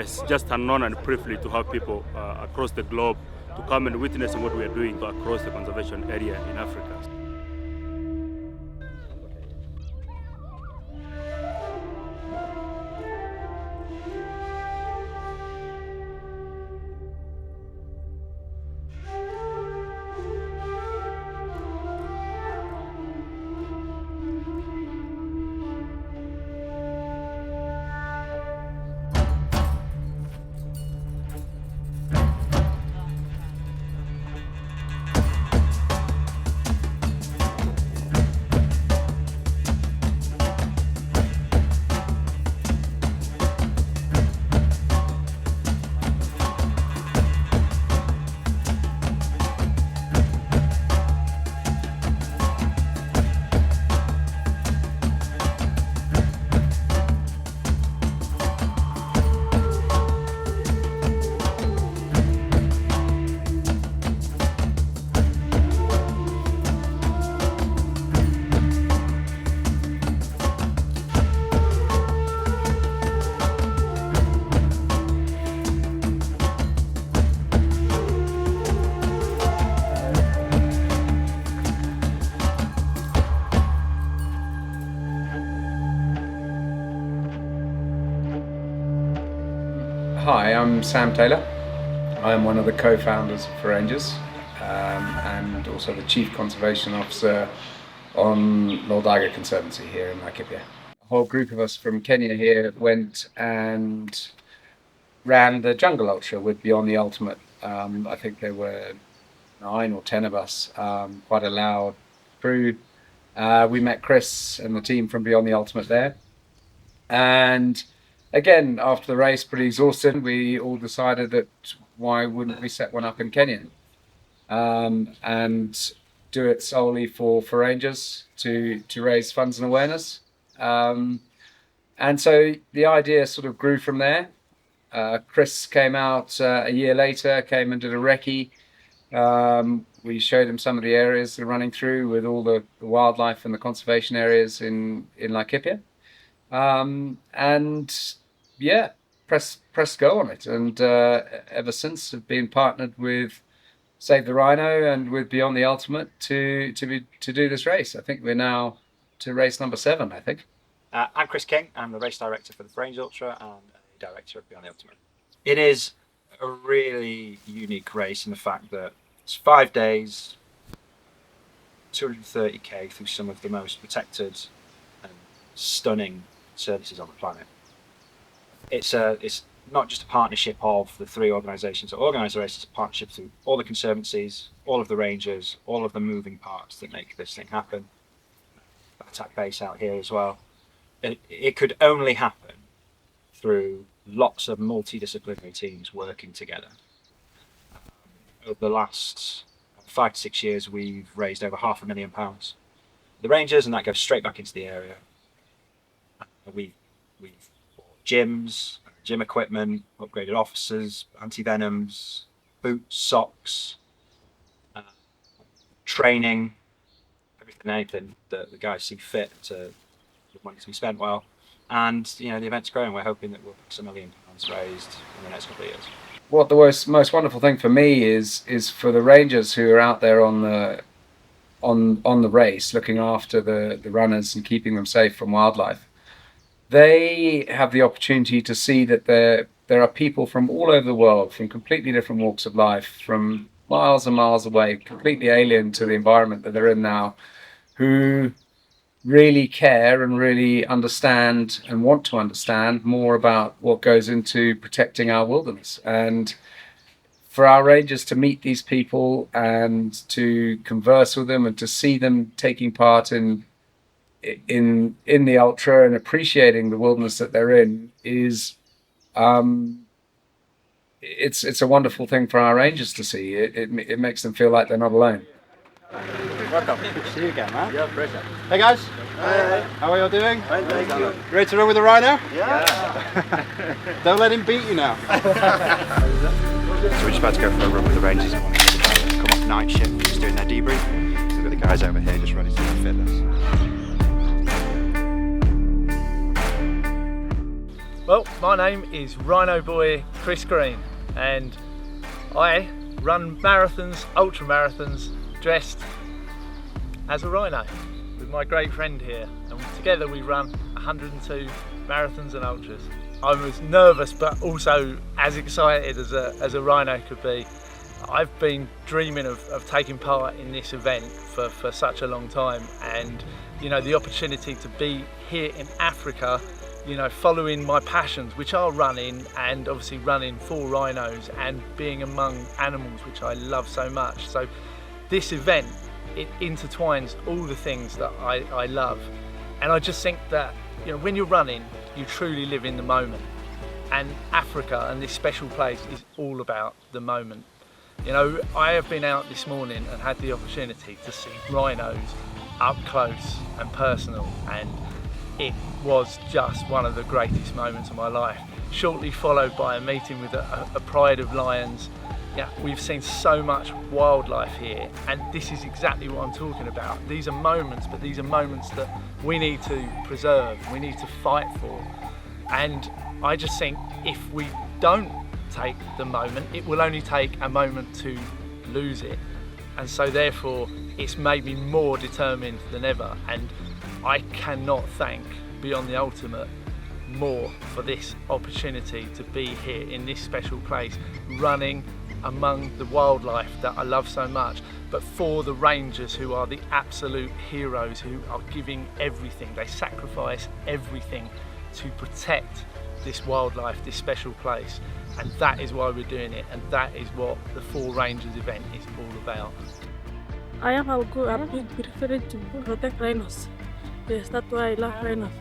It's just an honor and privilege to have people across the globe to come and witness what we are doing across the conservation area in Africa. Hi, I'm Sam Taylor. I'm one of the co-founders of Rangers and also the Chief Conservation Officer on Loldaga Conservancy here in Laikipia. A whole group of us from Kenya here went and ran the Jungle Ultra with Beyond the Ultimate. I think there were 9 or 10 of us, quite a loud crew. We met Chris and the team from Beyond the Ultimate there. And again, after the race, pretty exhausted, we all decided that why wouldn't we set one up in Kenya and do it solely for Rangers to raise funds and awareness. And so the idea sort of grew from there. Chris came out a year later, came and did a recce. We showed him some of the areas they're running through with all the wildlife and the conservation areas in Laikipia. And yeah, press go on it, and ever since have been partnered with Save the Rhino and with Beyond the Ultimate to do this race. I think we're now to race number 7, I think. I'm Chris King. I'm the race director for the Range Ultra and a director of Beyond the Ultimate. It is a really unique race in the fact that it's 5 days, 230k through some of the most protected and stunning services on the planet. It's not just a partnership of the 3 organisations that organise the race, it's a partnership through all the conservancies, all of the rangers, all of the moving parts that make this thing happen. Attack base out here as well. It could only happen through lots of multidisciplinary teams working together. Over the last 5 to 6 years, we've raised over £500,000. The rangers, and that goes straight back into the area. We've bought gyms, gym equipment, upgraded officers, anti-venoms, boots, socks, training, everything and anything that the guys see fit to money to be spent well. And the event's growing. We're hoping that we'll have £1 million raised in the next couple of years. What the most wonderful thing for me is for the rangers who are out there on the race, looking after the runners and keeping them safe from wildlife. They have the opportunity to see that there are people from all over the world, from completely different walks of life, from miles and miles away, completely alien to the environment that they're in now, who really care and really understand and want to understand more about what goes into protecting our wilderness. And for our rangers to meet these people and to converse with them and to see them taking part in the ultra and appreciating the wilderness that they're in is it's a wonderful thing for our rangers to see. It makes them feel like they're not alone. Welcome. Good to see you again, man. Yeah, pleasure. Hey guys. Hi. How are you all doing? Fine, thank you. Ready to run with the rhino? Yeah. Don't let him beat you now. So we're just about to go for a run with the rangers. Come off night shift, just doing their debrief. We've got the guys over here just ready to fit us. Well, my name is Rhino Boy Chris Green, and I run marathons, ultra marathons, dressed as a rhino with my great friend here, and together we run 102 marathons and ultras. I'm as nervous but also as excited as a rhino could be. I've been dreaming of taking part in this event for such a long time, and you know, the opportunity to be here in Africa, you know, following my passions, which are running, and obviously running for rhinos and being among animals, which I love so much. So this event, it intertwines all the things that I love, and I just think that, you know, when you're running, you truly live in the moment, and Africa and this special place is all about the moment. You know, I have been out this morning and had the opportunity to see rhinos up close and personal, and it was just one of the greatest moments of my life, shortly followed by a meeting with a pride of lions. Yeah, we've seen so much wildlife here, and this is exactly what I'm talking about. These are moments, but these are moments that we need to preserve, we need to fight for. And I just think if we don't take the moment, it will only take a moment to lose it. And so therefore, it's made me more determined than ever. And I cannot thank Beyond the Ultimate more for this opportunity to be here in this special place, running among the wildlife that I love so much, but for the rangers who are the absolute heroes, who are giving everything. They sacrifice everything to protect this wildlife, this special place, and that is why we're doing it, and that is what the Four Rangers event is all about. I have a big preference to protect rhinos. Yes, that's why I love rhinos.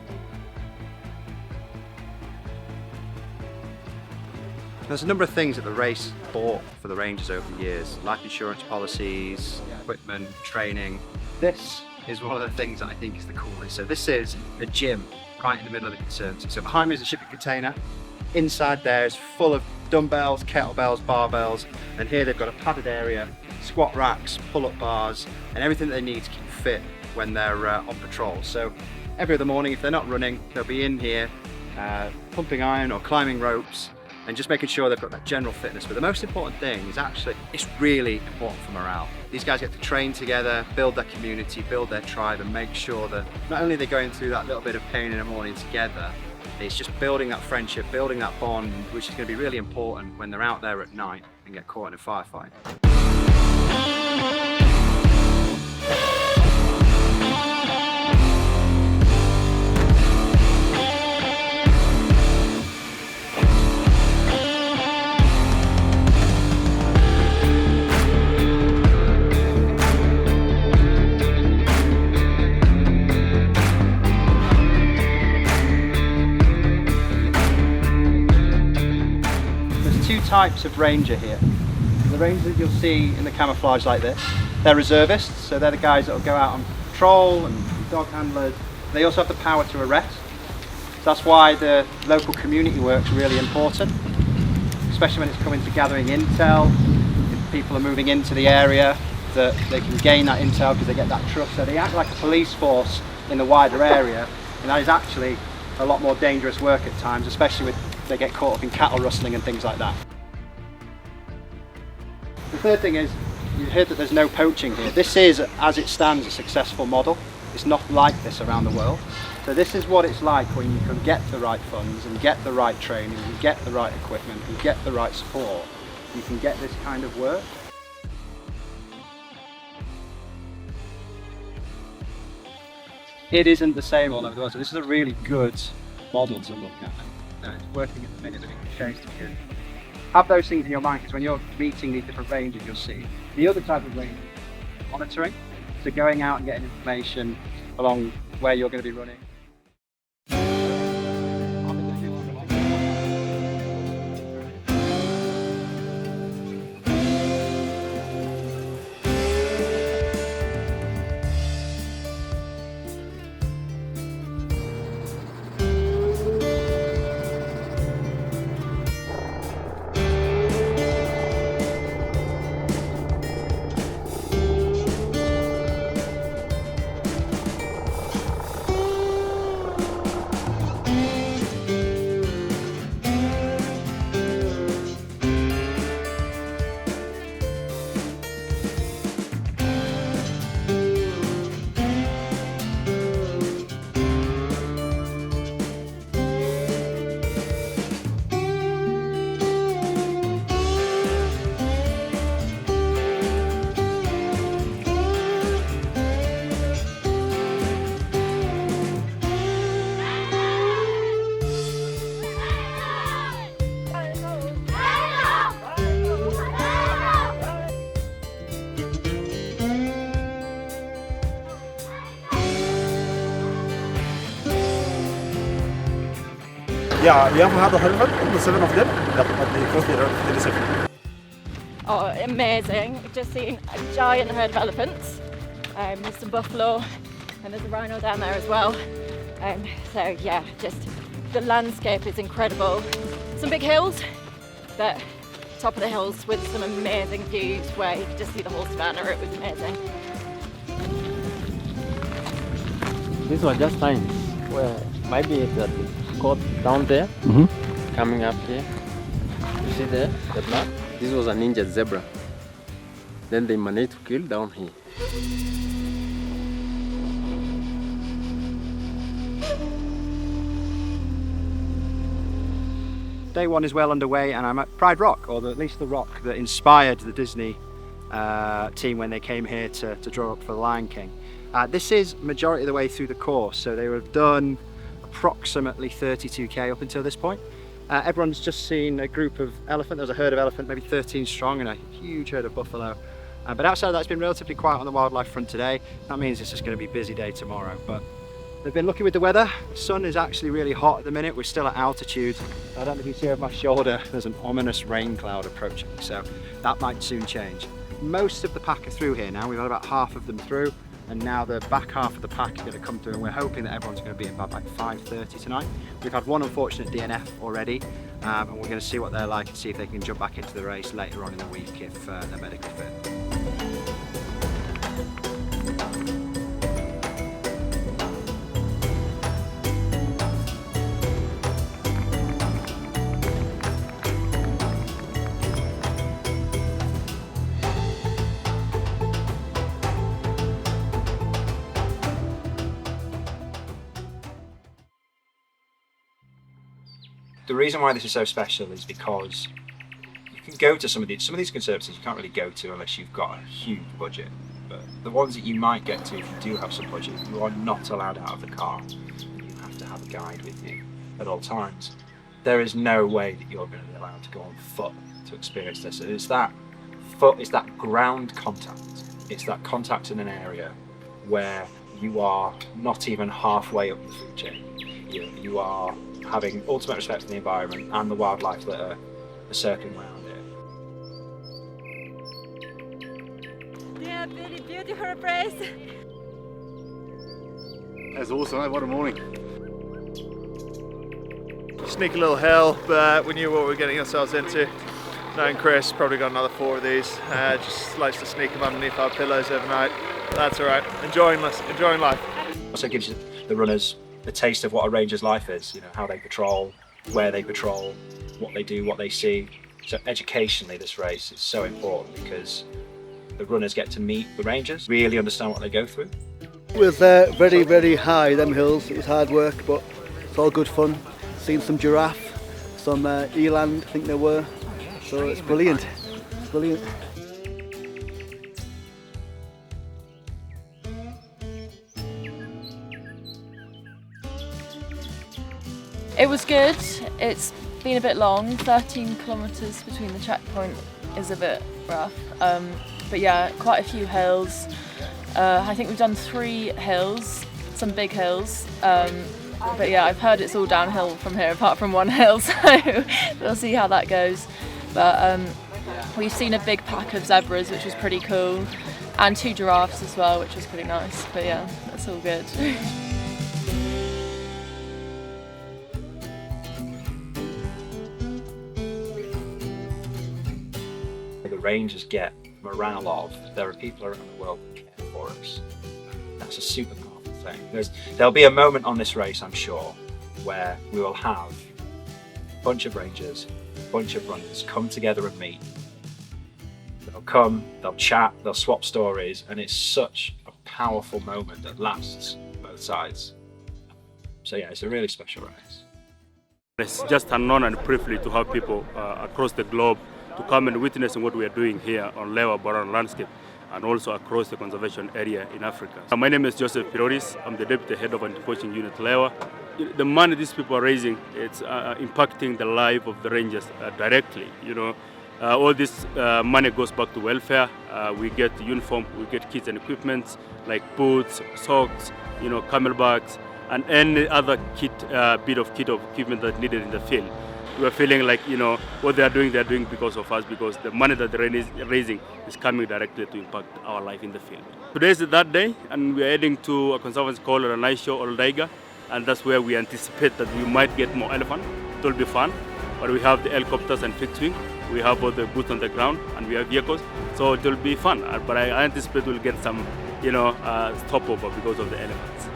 There's a number of things that the race bought for the Rangers over the years. Life insurance policies, equipment, training. This is one of the things that I think is the coolest. So this is a gym right in the middle of the conservancy. So behind me is a shipping container. Inside there is full of dumbbells, kettlebells, barbells, and here they've got a padded area, squat racks, pull-up bars, and everything that they need to keep fit when they're on patrol. So every other morning, if they're not running, they'll be in here pumping iron or climbing ropes, and just making sure they've got that general fitness. But the most important thing is actually, it's really important for morale. These guys get to train together, build their community, build their tribe, and make sure that not only are they going through that little bit of pain in the morning together, it's just building that friendship, building that bond, which is going to be really important when they're out there at night and get caught in a firefight. Types of ranger here. The rangers that you'll see in the camouflage like this, they're reservists, so they're the guys that will go out on patrol and dog handlers. They also have the power to arrest. So that's why the local community work's really important, especially when it's coming to gathering intel. If people are moving into the area, that they can gain that intel because they get that trust. So they act like a police force in the wider area, and that is actually a lot more dangerous work at times, especially if they get caught up in cattle rustling and things like that. The third thing is, you heard that there's no poaching here. This is, as it stands, a successful model. It's not like this around the world. So this is what it's like when you can get the right funds and get the right training and get the right equipment and get the right support. You can get this kind of work. It isn't the same all over the world, so this is a really good model to look at. It's working at the minute, but it can change to good. Have those things in your mind, because when you're meeting these different ranges, you'll see. The other type of range is monitoring, so going out and getting information along where you're going to be running. Yeah, we have had a herd of 7 of them at the cross the reception. Oh, amazing. Just seeing a giant herd of elephants. There's some buffalo and there's a rhino down there as well. So yeah, just the landscape is incredible. Some big hills, but top of the hills with some amazing views where you can just see the whole savannah. It was amazing. This was just fine. Well, maybe it's a court down there, coming up here. You see there, the blood? This was an injured zebra. Then they managed to kill down here. Day one is well underway and I'm at Pride Rock, or at least the rock that inspired the Disney team when they came here to draw up for the Lion King. This is majority of the way through the course, so they would have done approximately 32k up until this point. Everyone's just seen a group of elephant. There's a herd of elephant, maybe 13 strong, and a huge herd of buffalo. But outside of that, it's been relatively quiet on the wildlife front today. That means it's just going to be a busy day tomorrow. But they've been lucky with the weather. The sun is actually really hot at the minute. We're still at altitude. I don't know if you see over my shoulder, there's an ominous rain cloud approaching, so that might soon change. Most of the pack are through here now. We've got about half of them through, and now the back half of the pack is going to come through, and we're hoping that everyone's going to be in bed by 5:30 tonight. We've had one unfortunate DNF already, and we're going to see what they're like and see if they can jump back into the race later on in the week if they're medically fit. The reason why this is so special is because you can go to some of these conservancies you can't really go to unless you've got a huge budget. But the ones that you might get to if you do have some budget, you are not allowed out of the car. You have to have a guide with you at all times. There is no way that you're going to be allowed to go on foot to experience this. It's that foot, it's that ground contact. It's that contact in an area where you are not even halfway up the food chain. You are having ultimate respect for the environment and the wildlife that are circling around it. Yeah, really beautiful place. That's awesome, what a morning. Sneaky little hill, but we knew what we were getting ourselves into. Knowing Chris, probably got another 4 of these. Just likes to sneak them underneath our pillows overnight. That's all right. Enjoying life. Also gives you the runners the taste of what a ranger's life is. You know, how they patrol, where they patrol, what they do, what they see. So educationally, this race is so important because the runners get to meet the rangers, really understand what they go through. It was very, very high, them hills. It was hard work, but it's all good fun. Seen some giraffe, some eland, I think there were. So it's brilliant. It's brilliant. It was good. It's been a bit long. 13 kilometres between the checkpoint is a bit rough. But yeah, quite a few hills. I think we've done 3 hills, some big hills. But yeah, I've heard it's all downhill from here apart from one hill, so we'll see how that goes. But we've seen a big pack of zebras, which was pretty cool, and 2 giraffes as well, which was pretty nice. But yeah, that's all good. The rangers get morale of, there are people around the world that care for us. That's a super powerful thing. There'll be a moment on this race, I'm sure, where we will have a bunch of rangers, a bunch of runners come together and meet. They'll come, they'll chat, they'll swap stories, and it's such a powerful moment that lasts both sides. So yeah, it's a really special race. It's just an honor and privilege to have people across the globe to come and witness what we are doing here on Lewa Boran landscape and also across the conservation area in Africa. My name is Joseph Piroris. I'm the Deputy Head of Anti-Poaching Unit Lewa. The money these people are raising, it's impacting the life of the rangers directly. You know, all this money goes back to welfare. We get uniform, we get kits and equipment like boots, socks, you know, camel bags, and any other bit of equipment that needed in the field. We are feeling like, what they're doing because of us, because the money that they're raising is coming directly to impact our life in the field. Today is that day, and we are heading to a conservancy called Ranaisho or Daiga, and that's where we anticipate that we might get more elephant. It will be fun, but we have the helicopters and fixed wing. We have both the boots on the ground, and we have vehicles, so it will be fun. But I anticipate we'll get some, stopover because of the elephants.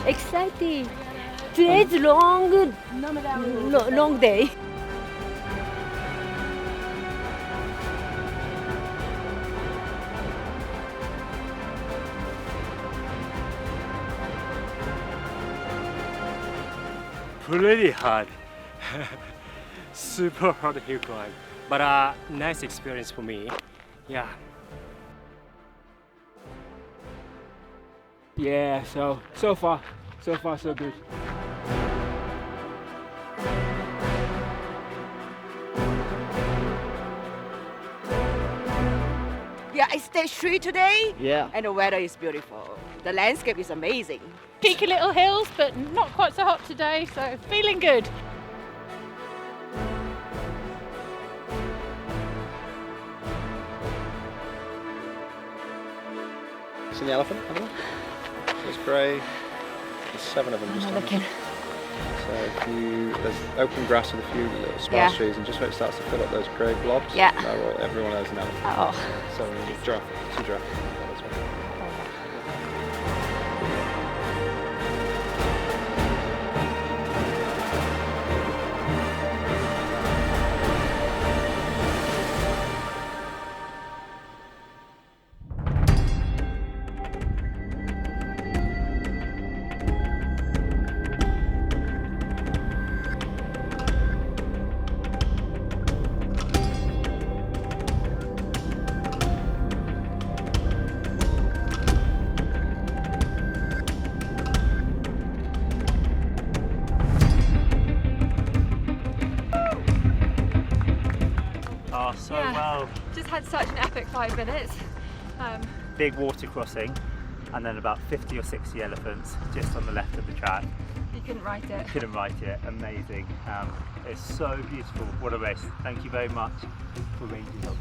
Exciting! Today's long day. Pretty hard. Super hard hill climb, but nice experience for me. Yeah. Yeah. So far so good. Yeah, it's stage 3 today. Yeah. And the weather is beautiful. The landscape is amazing. Peaky little hills, but not quite so hot today, so feeling good. Seen the elephant? It's grey. There's 7 of them just on it. So there's open grass with a few little sparse trees, and just when it starts to fill up those grey blobs, everyone has an elephant. Oh. So giraffe, 2 giraffe. Well. Just had such an epic 5 minutes. Big water crossing, and then about 50 or 60 elephants just on the left of the track. You couldn't write it. Couldn't write it. Amazing. It's so beautiful. What a race. Thank you very much for Rangers Ultra.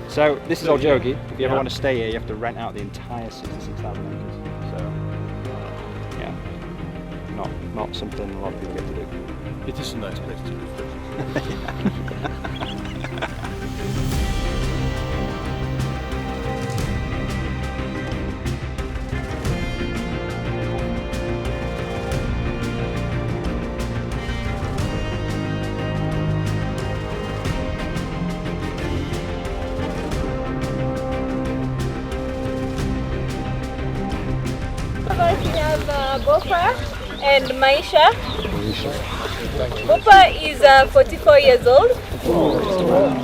So this is Oljogi. If you ever want to stay here, you have to rent out the entire 66,000 acres. So yeah, not something a lot of people get to do. It is a nice place to live. We have Bopa and Maisha. Bopa is 44 years old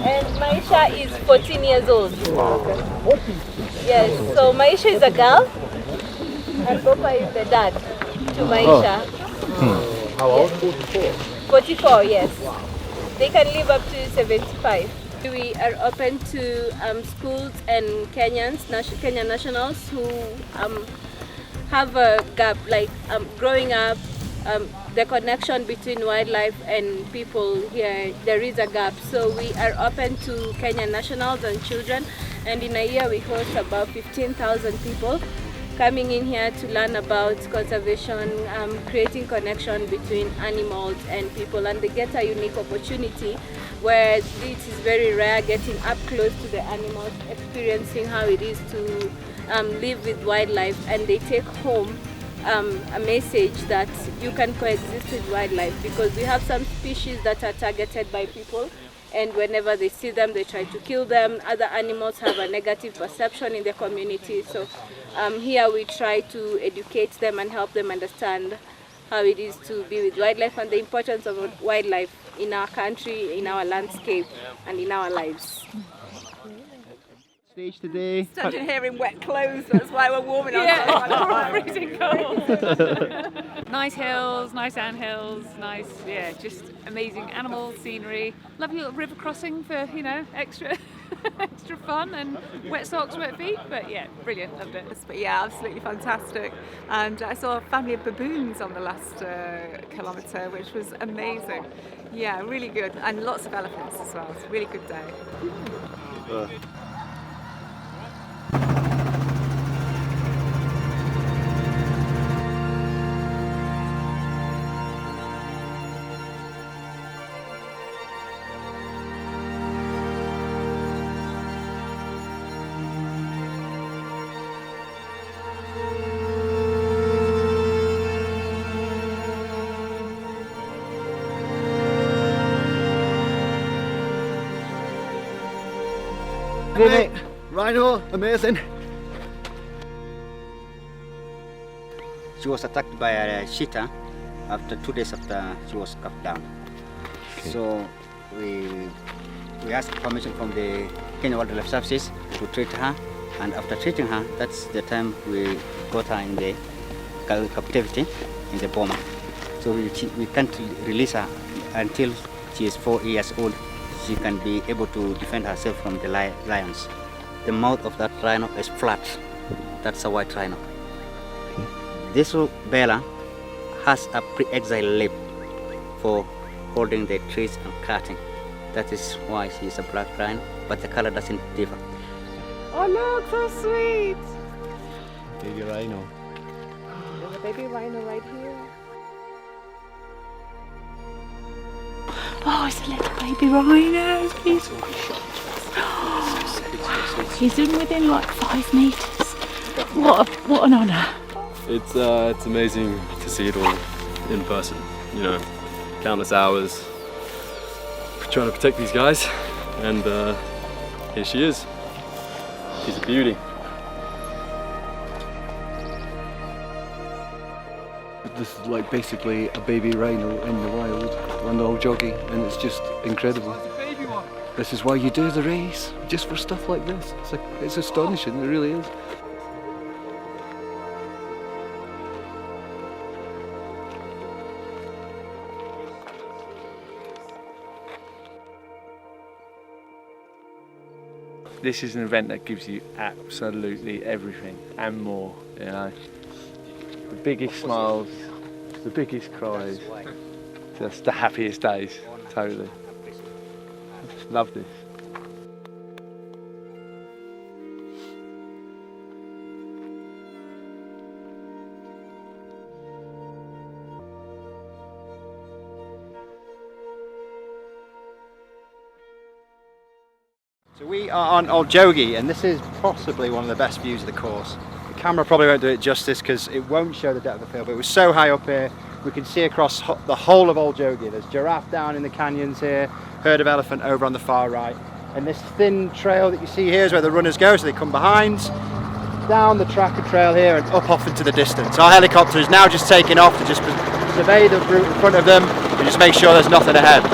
and Maisha is 14 years old. Yes, so Maisha is a girl and Bopa is the dad to Maisha. How old? 44? 44, yes. They can live up to 75. We are open to schools and Kenyan nationals who have a gap, like growing up, the connection between wildlife and people here, there is a gap. So we are open to Kenyan nationals and children, and in a year we host about 15,000 people coming in here to learn about conservation, creating connection between animals and people, and they get a unique opportunity where it is very rare, getting up close to the animals, experiencing how it is to live with wildlife, and they take home a message that you can coexist with wildlife, because we have some species that are targeted by people, and whenever they see them they try to kill them. Other animals have a negative perception in the community, so here we try to educate them and help them understand how it is to be with wildlife and the importance of wildlife in our country, in our landscape, and in our lives. Stage today. Standing here in wet clothes, that's why we're warming up. Yeah, freezing cold. Nice hills, nice sandhills, nice, yeah, just amazing animals, scenery. Lovely little river crossing for, you know, extra fun, and wet socks, wet feet, but yeah, brilliant, loved it. But yeah, absolutely fantastic. And I saw a family of baboons on the last kilometre, which was amazing. Yeah, really good. And lots of elephants as well. It's a really good day. Rhino, amazing. She was attacked by a cheetah after 2 days after she was cut down. Okay. So we asked permission from the Kenya Wildlife Services to treat her, and after treating her, that's the time we got her in the captivity in the boma. So we can't release her until she is 4 years old. She can be able to defend herself from the lions. The mouth of that rhino is flat. That's a white rhino. This Bella has a pre-exile lip for holding the trees and cutting. That is why she is a black rhino, but the color doesn't differ. Oh look, so sweet! Baby rhino. There's a baby rhino right here. Oh, it's a little baby rhino. He's in within like 5 metres. What an honour. It's amazing to see it all in person. You know, countless hours trying to protect these guys, and here she is. She's a beauty. This is like basically a baby rhino in the wild when they're all jogging, and it's just incredible. This is why you do the race, just for stuff like this. It's astonishing, it really is. This is an event that gives you absolutely everything and more, you know. The biggest smiles, the biggest cries, just the happiest days, totally. Love this. So we are on Old Jogi, and this is possibly one of the best views of the course. The camera probably won't do it justice because it won't show the depth of the field, but we're so high up here we can see across the whole of Old Jogi. There's giraffe down in the canyons here, herd of elephant over on the far right, and this thin trail that you see here is where the runners go, so they come behind, down the tracker trail here and up off into the distance. Our helicopter is now just taking off to just survey the route in front of them and just make sure there's nothing ahead.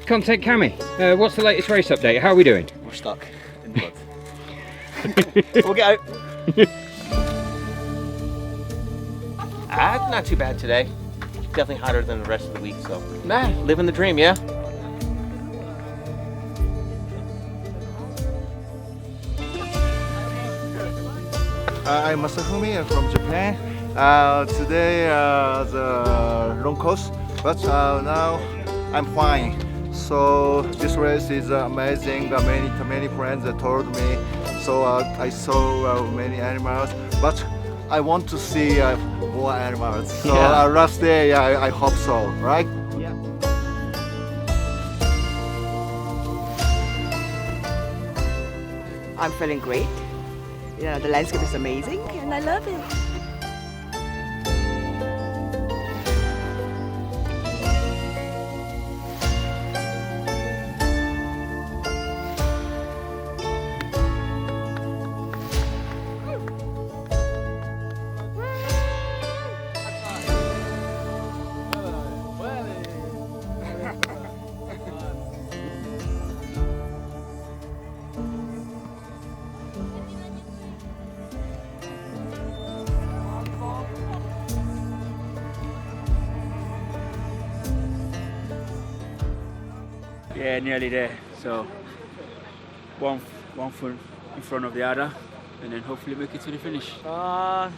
Content Cami, what's the latest race update? How are we doing? We're stuck in the mud. We'll get out. Not too bad today. Definitely hotter than the rest of the week, so living the dream, yeah? I'm Masafumi from Japan. Today the long course, but now I'm fine. So this race is amazing. Many friends told me. So I saw many animals, but I want to see more animals. So last day, I hope so, right? Yeah. I'm feeling great. You know, the landscape is amazing, and I love it. Yeah, nearly there. So one foot in front of the other, and then hopefully make it to the finish.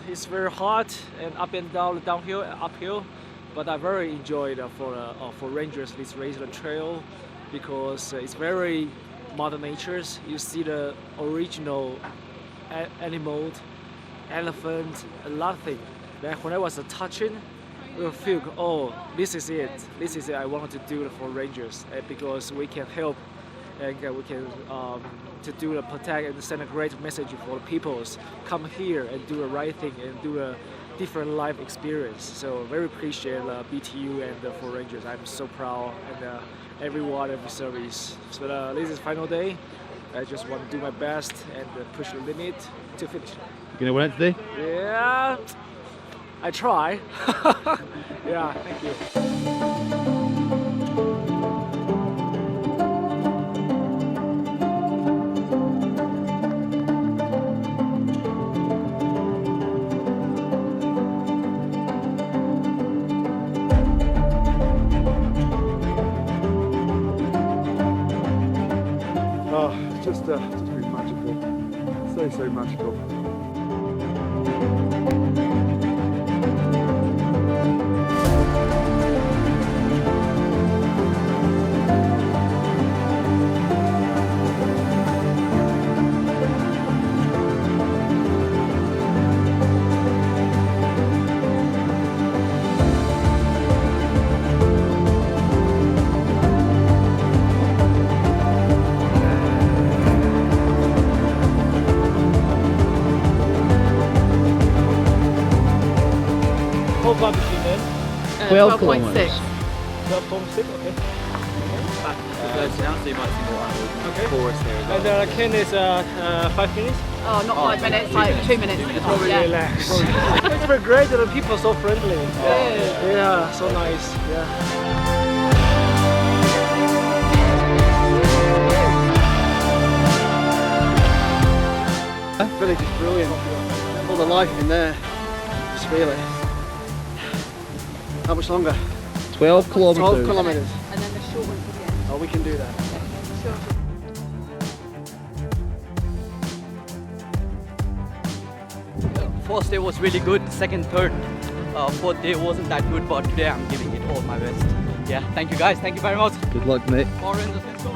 It's very hard and up and down, downhill and uphill, but I very enjoyed for Rangers this race on the trail because it's very Mother Nature's. You see the original animal, elephant, a lot of things. Then when I was touching, we feel, oh, this is it. This is it. I wanted to do it for Rangers because we can help and we can to do the protect and send a great message for the peoples. Come here and do the right thing and do a different life experience. So very appreciate BTU and for Rangers. I'm so proud and everyone, every service. So this is final day. I just want to do my best and push the limit to finish. You gonna win it today? Yeah, I try. Yeah, thank you. Just been magical. So magical. Whole barbecue then? 12 kilometers. 12.6, okay. Down, so you might see more animals. Okay. Forest here as well. And Ken is 5 minutes? Oh, not 5 minutes, like 2 minutes. Probably relax. It's been great and the people are so friendly. Yeah, so nice. Yeah. Village is brilliant. All the life in there. Just feel it. How much longer? 12 kilometers. 12 kilometers. And then the short one again. Oh, we can do that. Sure. First day was really good, second, third. Fourth day wasn't that good, but today I'm giving it all my best. Yeah, thank you guys, thank you very much. Good luck, mate. Orange, let's go.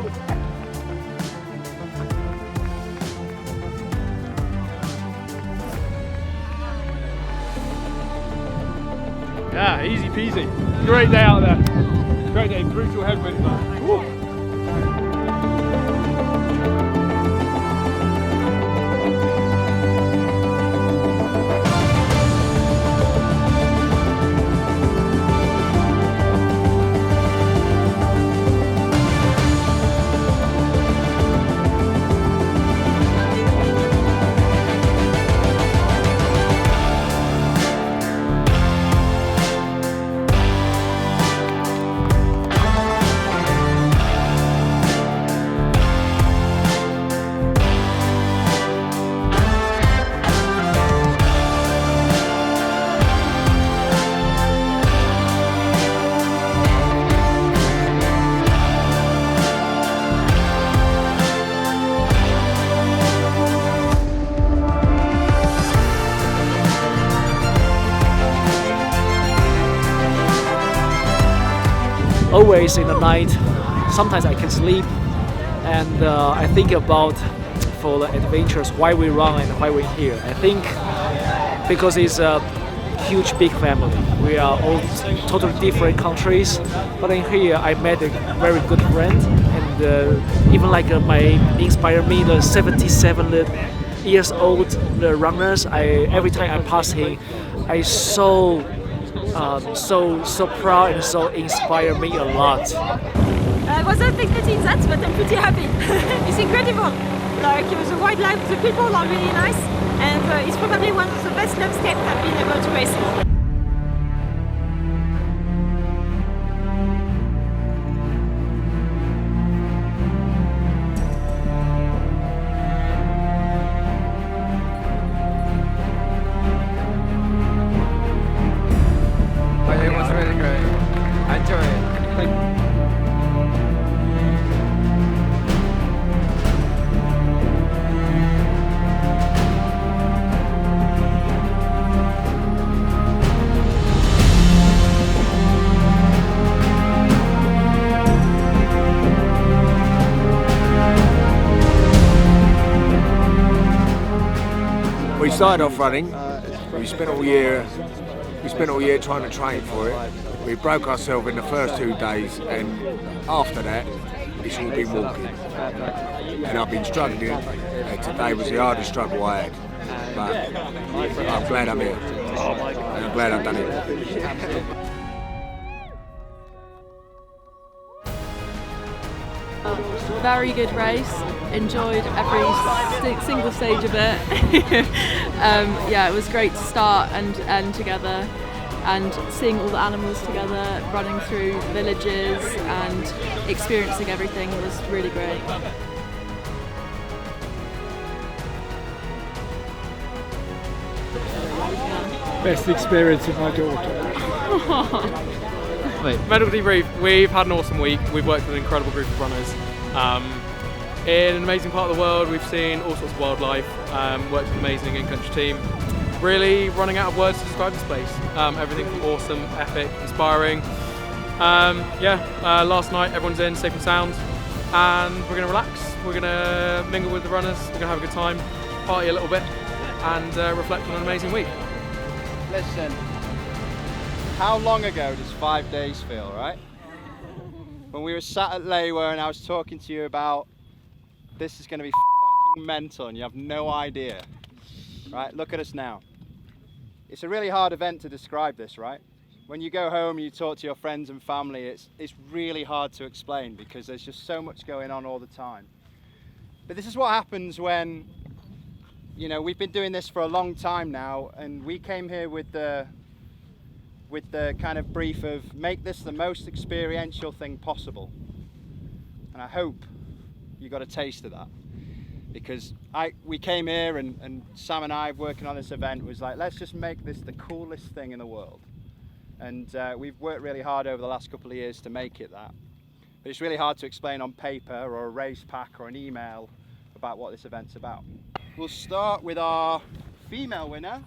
Yeah, easy peasy. Great day out there. Great day, brutal headwind. Woo. Always in the night, sometimes I can sleep and I think about for the adventures, why we run and why we're here. I think because it's a huge big family. We are all totally different countries, but in here I met a very good friend and even like inspire me, the 77 years old the runners. Every time I pass him, I so proud and so inspire me a lot. I wasn't expecting that, but I'm pretty happy. It's incredible. Like the wildlife, the people are really nice, and it's probably one of the best landscapes I've been able to race in. It was really great. I enjoyed it. started off running. We spent all year trying to train for it. We broke ourselves in the first 2 days, and after that, it's all been walking. And I've been struggling. Today was the hardest struggle I had. But I'm glad I'm here. And I'm glad I've done it. Very good race. Enjoyed every single stage of it. Yeah, it was great to start and end together, and seeing all the animals together, running through villages and experiencing everything was really great. Best experience of my daughter. Medical debrief. We've had an awesome week. We've worked with an incredible group of runners. In an amazing part of the world, we've seen all sorts of wildlife. Worked with an amazing in-country team. Really running out of words to describe this place. Everything from awesome, epic, inspiring. Last night everyone's in safe and sound, and we're going to relax. We're going to mingle with the runners. We're going to have a good time, party a little bit, and reflect on an amazing week. Listen, how long ago does 5 days feel, right? When we were sat at Lewa and I was talking to you about this is going to be fucking mental and you have no idea, right? Look at us now. It's a really hard event to describe this, right? When you go home and you talk to your friends and family, it's really hard to explain because there's just so much going on all the time. But this is what happens when, you know, we've been doing this for a long time now, and we came here with the kind of brief of make this the most experiential thing possible. And I hope you got a taste of that, because we came here and Sam and I working on this event was like, let's just make this the coolest thing in the world. And we've worked really hard over the last couple of years to make it that. But it's really hard to explain on paper or a race pack or an email about what this event's about. We'll start with our female winner.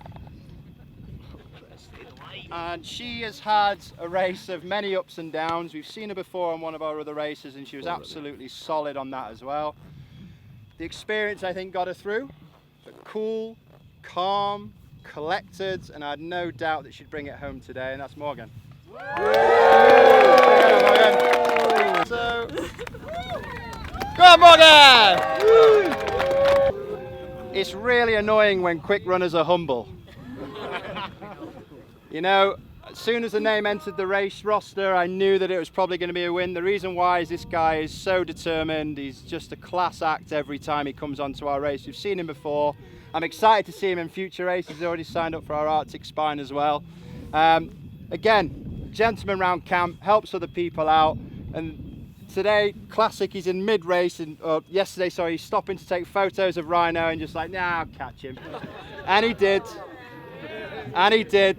And she has had a race of many ups and downs. We've seen her before on one of our other races and she was absolutely solid on that as well. The experience, I think, got her through. But cool, calm, collected, and I had no doubt that she'd bring it home today, and that's Morgan. So, go on, Morgan! It's really annoying when quick runners are humble. You know, as soon as the name entered the race roster, I knew that it was probably going to be a win. The reason why is this guy is so determined. He's just a class act every time he comes onto our race. We've seen him before. I'm excited to see him in future races. He's already signed up for our Arctic Spine as well. Again, gentleman round camp, helps other people out. And today, classic, he's in mid-race, yesterday, sorry, he's stopping to take photos of Rhino and just like, nah, I'll catch him. And he did. And he did.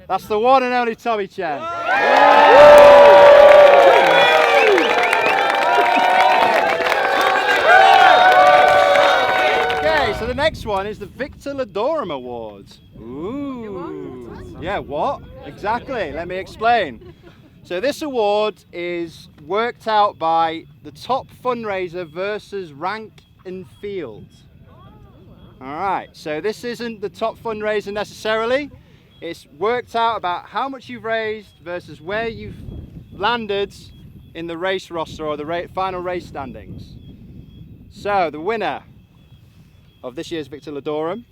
That's the one and only Tommy Chen. Okay, so the next one is the Victor Ladorum Awards. Ooh. Yeah, what? Exactly, let me explain. So this award is worked out by the top fundraiser versus rank and field. All right, so this isn't the top fundraiser necessarily. It's worked out about how much you've raised versus where you've landed in the race roster or the final race standings. So the winner of this year's Victor Ladorum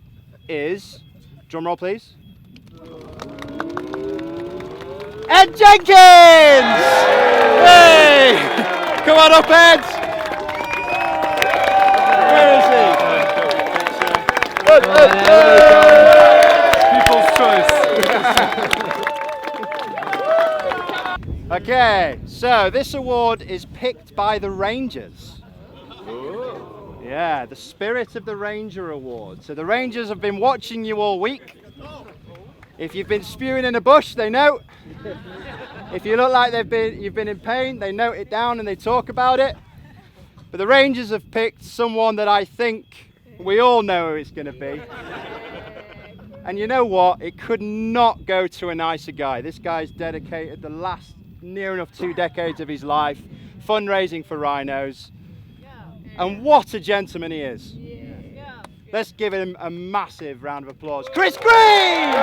is, drum roll please, Ed Jenkins! Hey! Come on up, Ed! Where is he? People's choice. Okay, so this award is picked by the Rangers. Yeah, the Spirit of the Ranger Award. So the Rangers have been watching you all week. If you've been spewing in a bush, they know. If you look like you've been in pain, they note it down and they talk about it. But the Rangers have picked someone that I think we all know who it's going to be. And you know what? It could not go to a nicer guy. This guy's dedicated the last near enough 2 decades of his life fundraising for rhinos. And what a gentleman he is. Let's give him a massive round of applause. Chris Green!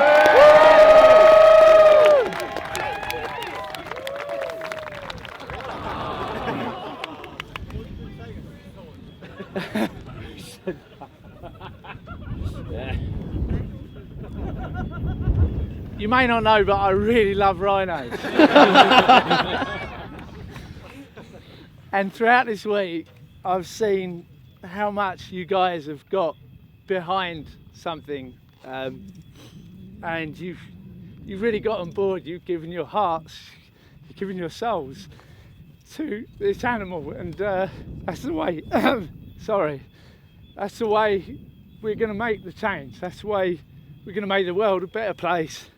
You may not know, but I really love rhinos. And throughout this week, I've seen how much you guys have got behind something, and you've really got on board. You've given your hearts, you've given your souls to this animal, and that's the way. Sorry, that's the way we're going to make the change. That's the way we're going to make the world a better place.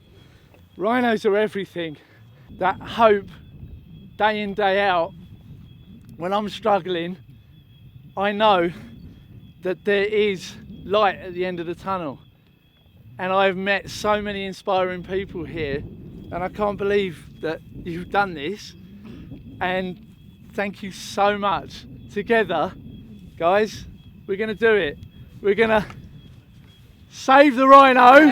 Rhinos are everything. That hope, day in, day out. When I'm struggling, I know that there is light at the end of the tunnel. And I've met so many inspiring people here, and I can't believe that you've done this. And thank you so much. Together, guys, we're going to do it. We're going to save the rhino.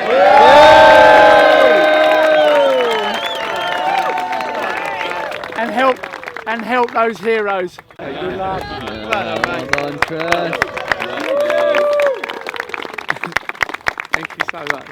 And help those heroes. Good luck. Well done, Chris. Thank you so much.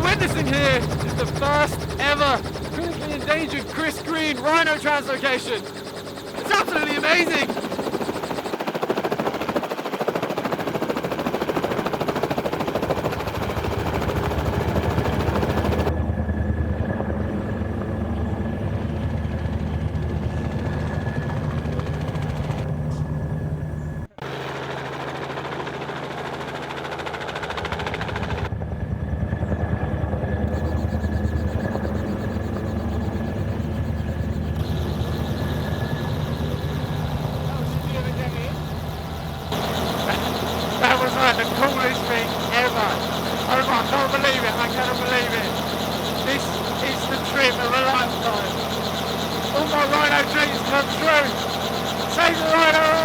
Witnessing here is the first ever critically endangered Chris Green rhino translocation. It's absolutely amazing. That was like the coolest thing ever. Oh, I can't believe it, I cannot believe it. This is the trip of a lifetime. All my rhino dreams come true. Save the rhino!